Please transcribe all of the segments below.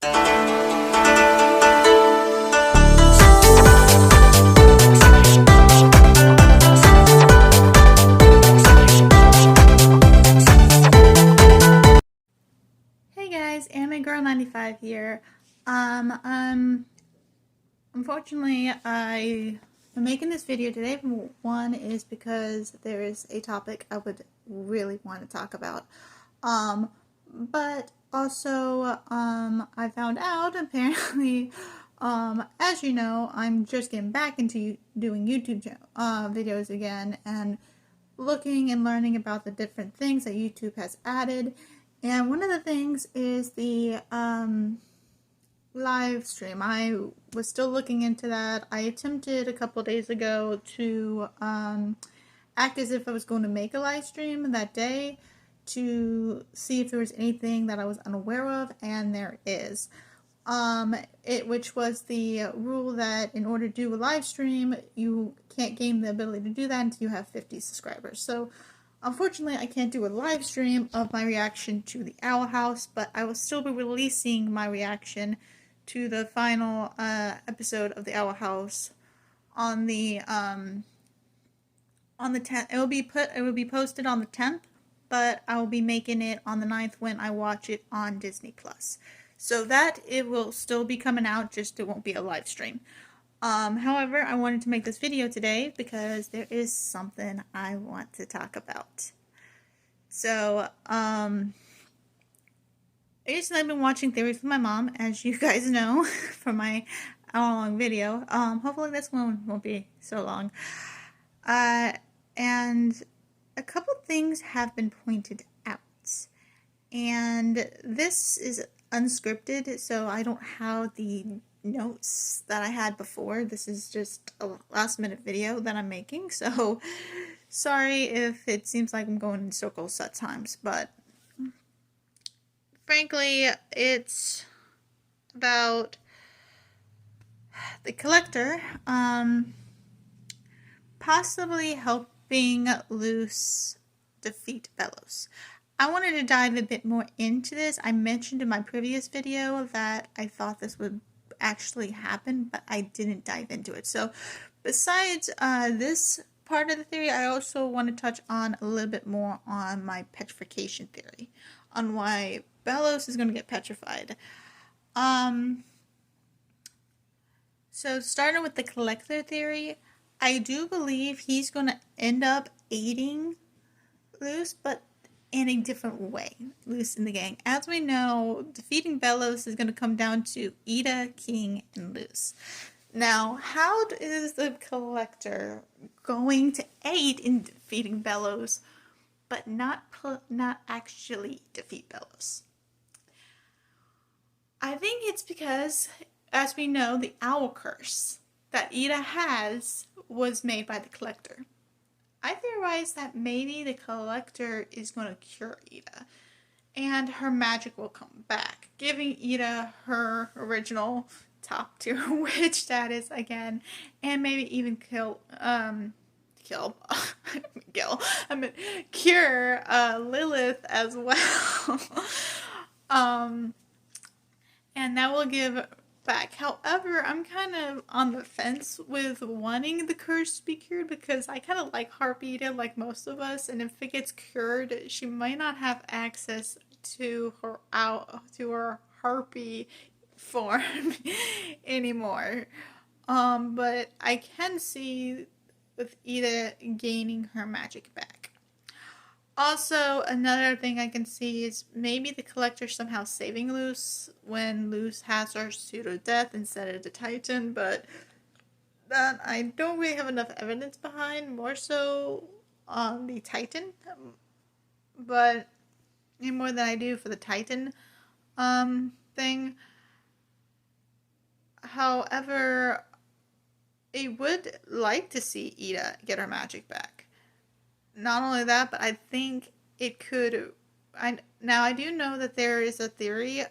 Hey guys, Anime Girl 95 here. Unfortunately, I am making this video today. One is because there is a topic I would really want to talk about. But also, I found out apparently, as you know, I'm just getting back into doing YouTube videos again and looking and learning about the different things that YouTube has added. And one of the things is the live stream. I was still looking into that. I attempted a couple days ago to act as if I was going to make a live stream that day to see if there was anything that I was unaware of, and there is. Which was the rule that in order to do a live stream, you can't gain the ability to do that until you have 50 subscribers. So, unfortunately, I can't do a live stream of my reaction to the Owl House, but I will still be releasing my reaction to the final episode of the Owl House on the 10th. It will be posted on the 10th, but I will be making it on the 9th when I watch it on Disney Plus. So that it will still be coming out, just it won't be a live stream. However, I wanted to make this video today because there is something I want to talk about. So, recently I've been watching Theories with my mom, as you guys know, from my hour-long video. Hopefully this one won't be so long. And a couple things have been pointed out. And this is unscripted, so I don't have the notes that I had before. This is just a last-minute video that I'm making, so sorry if it seems like I'm going in circles at times, but frankly, it's about the collector possibly helping Luz defeat Belos. I wanted to dive a bit more into this. I mentioned in my previous video that I thought this would actually happen, but I didn't dive into it. So besides this part of the theory, I also want to touch on a little bit more on my petrification theory, on why Belos is going to get petrified. So starting with the collector theory, I do believe he's going to end up aiding Luz, but in a different way, Luz and the gang. As we know, defeating Belos is going to come down to Ida, King, and Luz. Now, how is the collector going to aid in defeating Belos, but not actually defeat Belos? I think it's because, as we know, the owl curse that Ida has was made by the collector. I theorize that maybe the collector is going to cure Ida, and her magic will come back, giving Ida her original top tier witch status again, and maybe even cure Lilith as well. And that will give back. However, I'm kind of on the fence with wanting the curse to be cured because I kind of like Harpy Ida, like most of us, and if it gets cured, she might not have access to her Harpy form anymore. But I can see with Ida gaining her magic back. Also, another thing I can see is maybe the collector somehow saving Luz when Luz has her pseudo-death instead of the Titan, but that I don't really have enough evidence behind, more so on the Titan, but more than I do for the Titan thing. However, I would like to see Ida get her magic back. Not only that, but I think it could. Now I do know that there is a theory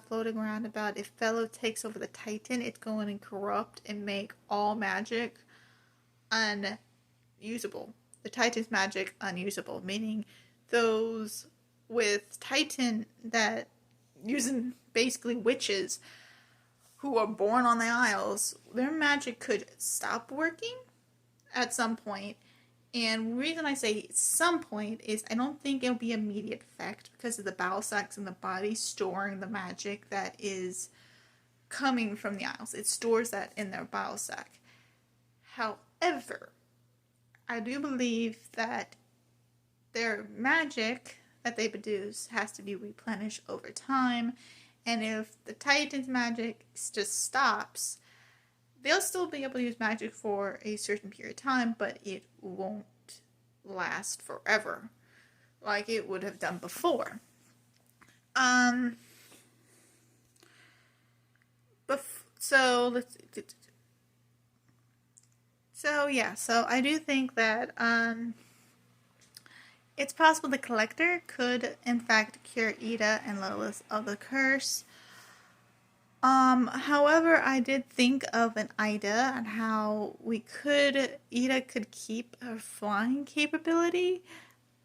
floating around about if Belos takes over the Titan, it's going to corrupt and make all magic unusable. The Titan's magic unusable, meaning those with Titan that using basically witches who are born on the Isles, their magic could stop working at some point. And the reason I say some point is I don't think it'll be immediate effect because of the bowel sacs in the body storing the magic that is coming from the Isles. It stores that in their bowel sac. However, I do believe that their magic that they produce has to be replenished over time. And if the Titan's magic just stops, they'll still be able to use magic for a certain period of time, but it won't last forever like it would have done before. So I do think that it's possible the Collector could in fact cure Ida and Lilith of the curse. However, I did think of an idea on how Ida could keep her flying capability.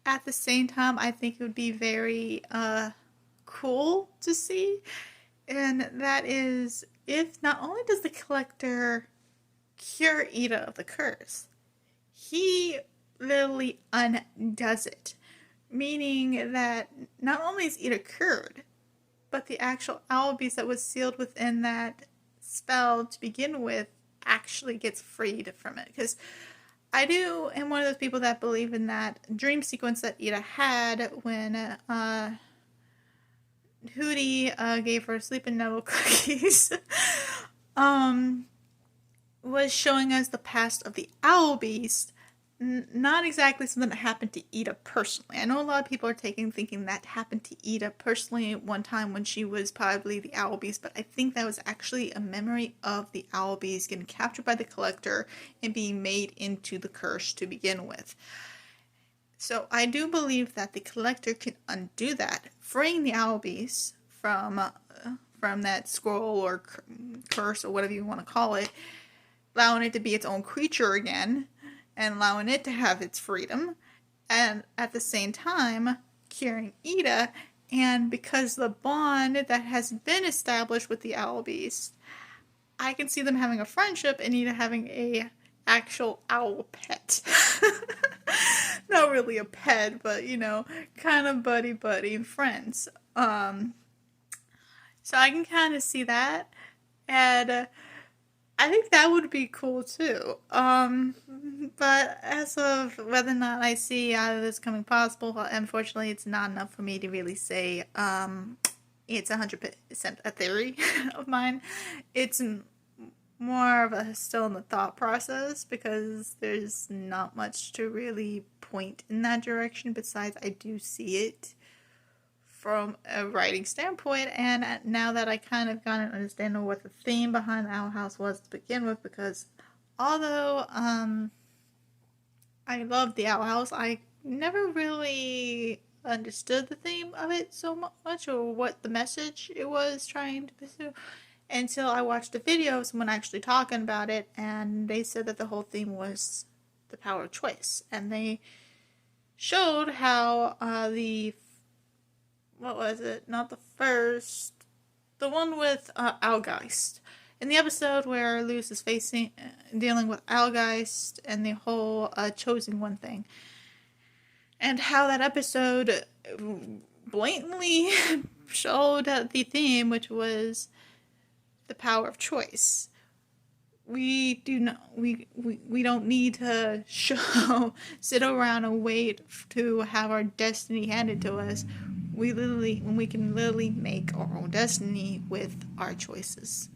At the same time, I think it would be very, cool to see. And that is, if not only does the Collector cure Ida of the curse, he literally undoes it. Meaning that not only is Ida cured, but the actual owl beast that was sealed within that spell to begin with actually gets freed from it. Because I am one of those people that believe in that dream sequence that Ida had when Hootie gave her sleeping nettle cookies. Was showing us the past of the owl beast. Not exactly something that happened to Ida personally. I know a lot of people are thinking that happened to Ida personally at one time when she was probably the owl beast, but I think that was actually a memory of the owl beast getting captured by the Collector and being made into the curse to begin with. So I do believe that the Collector can undo that, freeing the owl beast from that scroll or curse or whatever you want to call it, allowing it to be its own creature again, and allowing it to have its freedom, and at the same time curing Ida. And because the bond that has been established with the owl beast, I can see them having a friendship and Ida having a actual owl pet. Not really a pet, but kind of buddy friends. So I can kind of see that, and I think that would be cool too. But as of whether or not I see either of this coming possible, unfortunately, it's not enough for me to really say it's 100% a theory of mine. It's more of a still in the thought process because there's not much to really point in that direction. Besides, I do see it from a writing standpoint, and now that I kind of got an understanding of what the theme behind the Owl House was to begin with, because although I loved the Owl House, I never really understood the theme of it so much or what the message it was trying to pursue until I watched a video of someone actually talking about it, and they said that the whole theme was the power of choice, and they showed how what was it? Not the first. The one with Algeist. In the episode where Luz is dealing with Algeist and the whole chosen one thing. And how that episode blatantly showed the theme, which was the power of choice. We don't need to sit around and wait to have our destiny handed to us. We can literally make our own destiny with our choices.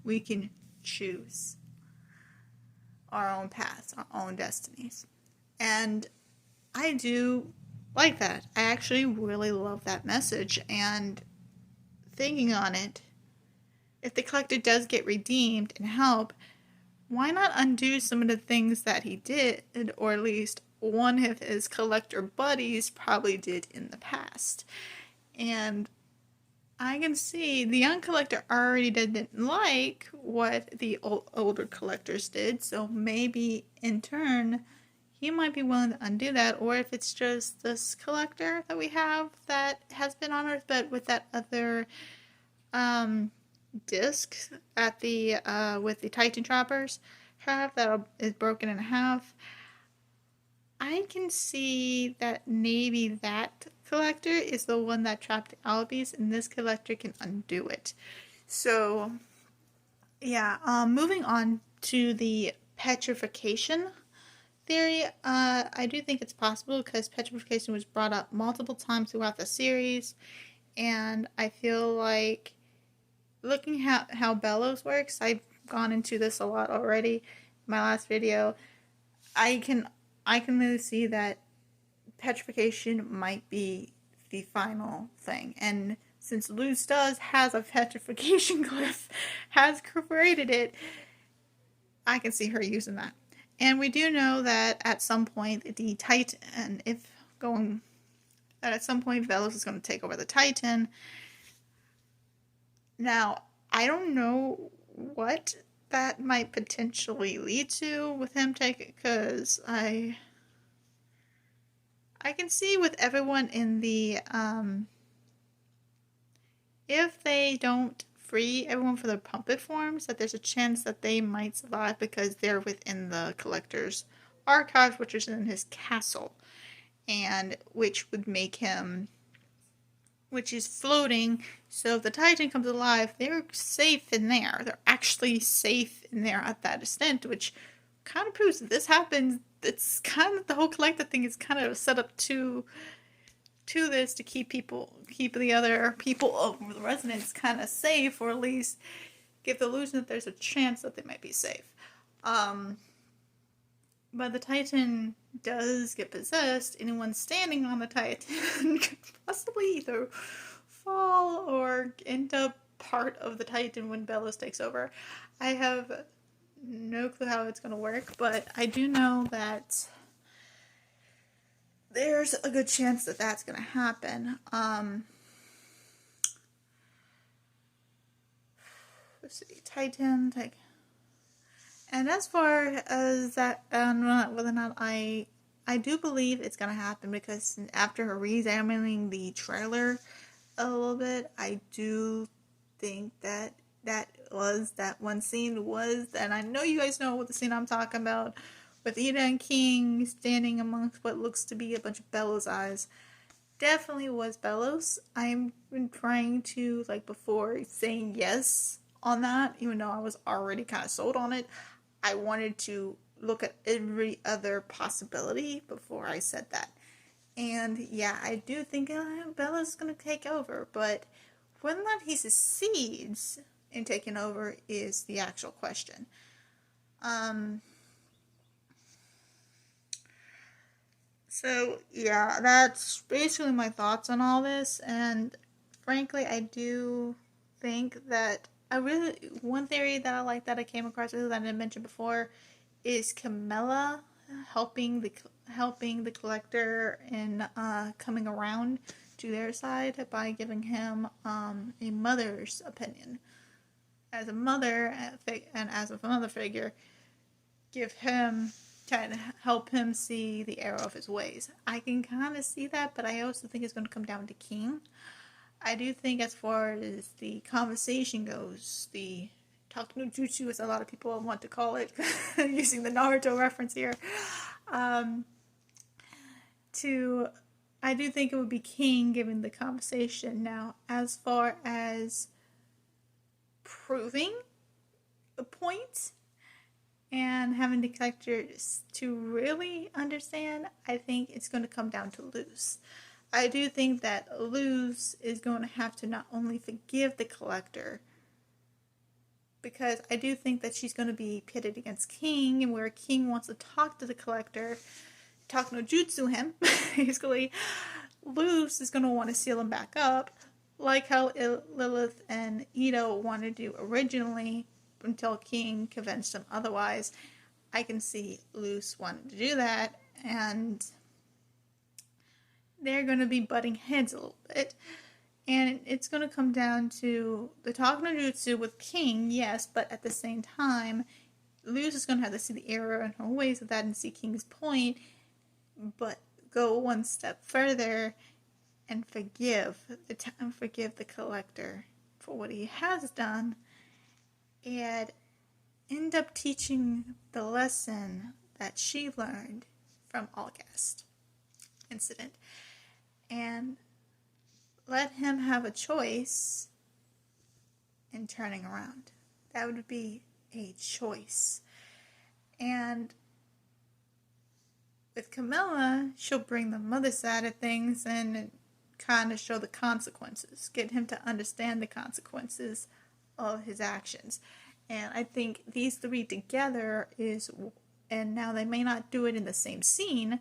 We can choose our own paths, our own destinies. And I do like that. I actually really love that message. And thinking on it, if the Collector does get redeemed and help, why not undo some of the things that he did, or at least one of his Collector buddies probably did in the past? And I can see the young Collector already didn't like what the older Collectors did, so maybe in turn he might be willing to undo that, or if it's just this collector that we have that has been on Earth, but with that other disc at the with the Titan Trappers trap that is broken in half. I can see that maybe that collector is the one that trapped the Albies, and this collector can undo it. So, yeah, moving on to the petrification theory, I do think it's possible because petrification was brought up multiple times throughout the series, and I feel like looking at how Belos works, I've gone into this a lot already in my last video. I can really see that petrification might be the final thing. And since Luz has a petrification glyph, has created it, I can see her using that. And we do know that at some point the Titan, at some point Belos is going to take over the Titan. Now, I don't know what that might potentially lead to with him taking, because I can see with everyone in the, if they don't free everyone for their puppet forms, that there's a chance that they might survive because they're within the Collector's archives, which is in his castle, and which would make him, which is floating, so if the Titan comes alive, they're safe in there. They're actually safe in there at that extent, which kind of proves that this happens. It's kind of, the whole collector thing is kind of set up to this to keep the other people of the residents kind of safe, or at least give the illusion that there's a chance that they might be safe. But the Titan does get possessed. Anyone standing on the Titan could possibly either fall or end up part of the Titan when Belos takes over. I have no clue how it's going to work, but I do know that there's a good chance that that's going to happen. Let's see, Titan. And as far as that, whether or not I do believe it's going to happen, because after re-examining the trailer a little bit, I do think that one scene was, and I know you guys know what the scene I'm talking about, with Ida and King standing amongst what looks to be a bunch of Belos eyes. Definitely was Belos. I've been trying to, before saying yes on that, even though I was already kind of sold on it, I wanted to look at every other possibility before I said that. And yeah, I do think Belos is going to take over, but whether or not he succeeds in taking over is the actual question. So yeah, that's basically my thoughts on all this, and frankly, I do think that one theory that I like that I came across that I didn't mention before is Camilla helping the Collector in coming around to their side by giving him a mother's opinion. As a mother and as a mother figure, trying to help him see the error of his ways. I can kind of see that, but I also think it's going to come down to King. I do think, as far as the conversation goes, the talk no jutsu, as a lot of people want to call it, using the Naruto reference here, I do think it would be King giving the conversation. Now, as far as proving the point and having the collectors to really understand, I think it's going to come down to Luz. I do think that Luz is going to have to not only forgive the Collector, because I do think that she's going to be pitted against King, and where King wants to talk to the Collector, talk no jutsu him, basically, Luz is going to want to seal him back up, like how Lilith and Ito wanted to do originally, until King convinced them otherwise. I can see Luz wanting to do that, and they're going to be butting heads a little bit. And it's going to come down to the talk no jutsu with King, yes, but at the same time, Luz is going to have to see the error in her ways of that and see King's point, but go one step further and forgive the collector for what he has done, and end up teaching the lesson that she learned from August incident, and let him have a choice in turning around. That would be a choice. And with Camilla, she'll bring the mother side of things and kind of show the consequences, get him to understand the consequences of his actions. And I think these three together is, and now they may not do it in the same scene,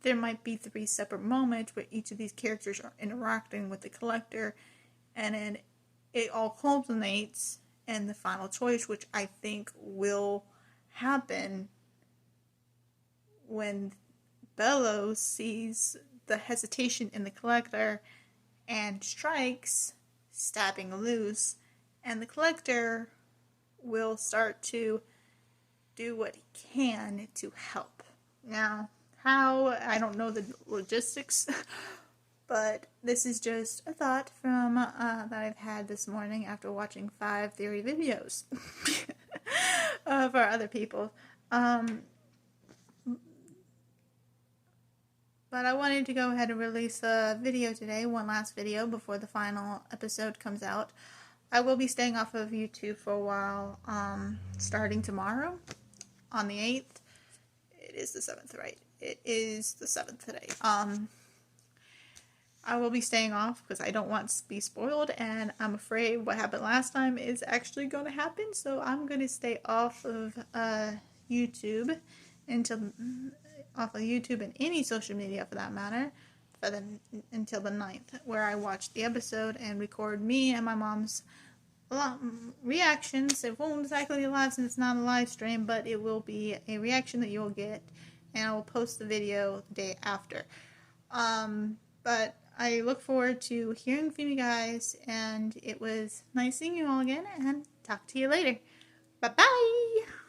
there might be three separate moments where each of these characters are interacting with the collector, and then it all culminates in the final choice, which I think will happen when Belos sees the hesitation in the collector and strikes, stabbing Luz, and the collector will start to do what he can to help. Now, how? I don't know the logistics, but this is just a thought from that I've had this morning after watching 5 theory videos for other people. But I wanted to go ahead and release a video today, one last video before the final episode comes out. I will be staying off of YouTube for a while, starting tomorrow on the 8th. It is the 7th, right? It is the 7th today. I will be staying off because I don't want to be spoiled, and I'm afraid what happened last time is actually going to happen, so I'm going to stay off of YouTube and any social media for that matter until the 9th, where I watch the episode and record me and my mom's reactions. It won't exactly be live since it's not a live stream, but it will be a reaction that you'll get, and I will post the video the day after. But I look forward to hearing from you guys, and it was nice seeing you all again, and talk to you later. Bye-bye!